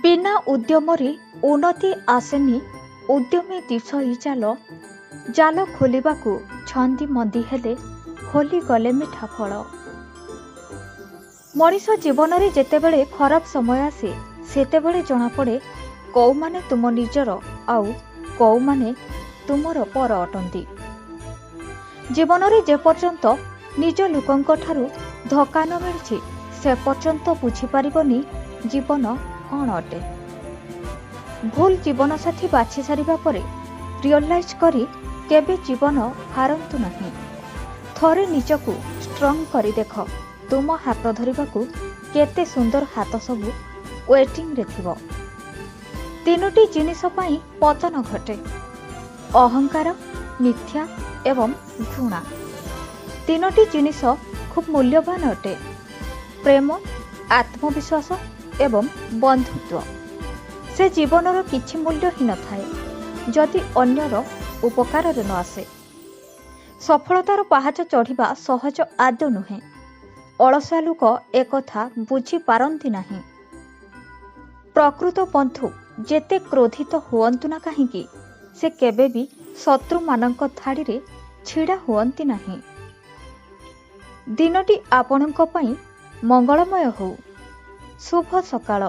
ବିନା ଉଦ୍ୟମରେ ଉନ୍ନତି ଆସେନି। ଉଦ୍ୟମୀ ଦିଶଇ ଚାଲ, ଜାଲ ଖୋଲିବାକୁ ଛନ୍ଦି ମନ୍ଦି ହେଲେ ଖୋଲିଗଲେ ମିଠା ଫଳ। ମଣିଷ ଜୀବନରେ ଯେତେବେଳେ ଖରାପ ସମୟ ଆସେ ସେତେବେଳେ ଜଣାପଡ଼େ କୋଉମାନେ ତୁମ ନିଜର ଆଉ କୋଉମାନେ ତୁମର ପର ଅଟନ୍ତି। ଜୀବନରେ ଯେପର୍ଯ୍ୟନ୍ତ ନିଜ ଲୋକଙ୍କଠାରୁ ଧକ୍କା ନ ମିଳିଛି ସେ ପର୍ଯ୍ୟନ୍ତ ବୁଝିପାରିବନି ଜୀବନ କ'ଣ ଅଟେ। ଭୁଲ ଜୀବନସାଥୀ ବାଛି ସାରିବା ପରେ ରିଅଲାଇଜ୍ କରି କେବେ ଜୀବନ ହାରନ୍ତୁ ନାହିଁ। ଥରେ ନିଜକୁ ଷ୍ଟ୍ରଙ୍ଗ କରି ଦେଖ, ତୁମ ହାତ ଧରିବାକୁ କେତେ ସୁନ୍ଦର ହାତ ସବୁ ୱେଟିଂରେ ଥିବ। ତିନୋଟି ଜିନିଷ ପାଇଁ ପତନ ଘଟେ: ଅହଙ୍କାର, ମିଥ୍ୟା ଏବଂ ଘୃଣା। ତିନୋଟି ଜିନିଷ ଖୁବ୍ ମୂଲ୍ୟବାନ ଅଟେ: ପ୍ରେମ, ଆତ୍ମବିଶ୍ୱାସ ଏବଂ ବନ୍ଧୁତ୍ୱ। ସେ ଜୀବନର କିଛି ମୂଲ୍ୟ ହିଁ ନଥାଏ ଯଦି ଅନ୍ୟର ଉପକାରରେ ନ ଆସେ। ସଫଳତାର ପାହାଚ ଚଢ଼ିବା ସହଜ ଆଦୌ ନୁହେଁ। ଅଳସୁଆ ଲୋକ ଏକଥା ବୁଝିପାରନ୍ତି ନାହିଁ। ପ୍ରକୃତ ବନ୍ଧୁ ଯେତେ କ୍ରୋଧିତ ହୁଅନ୍ତୁ ନା କାହିଁକି ସେ କେବେ ବି ଶତ୍ରୁମାନଙ୍କ ଧାଡ଼ିରେ ଛିଡ଼ା ହୁଅନ୍ତି ନାହିଁ। ଦିନଟି ଆପଣଙ୍କ ପାଇଁ ମଙ୍ଗଳମୟ ହେଉ। ଶୁଭ ସକାଳ।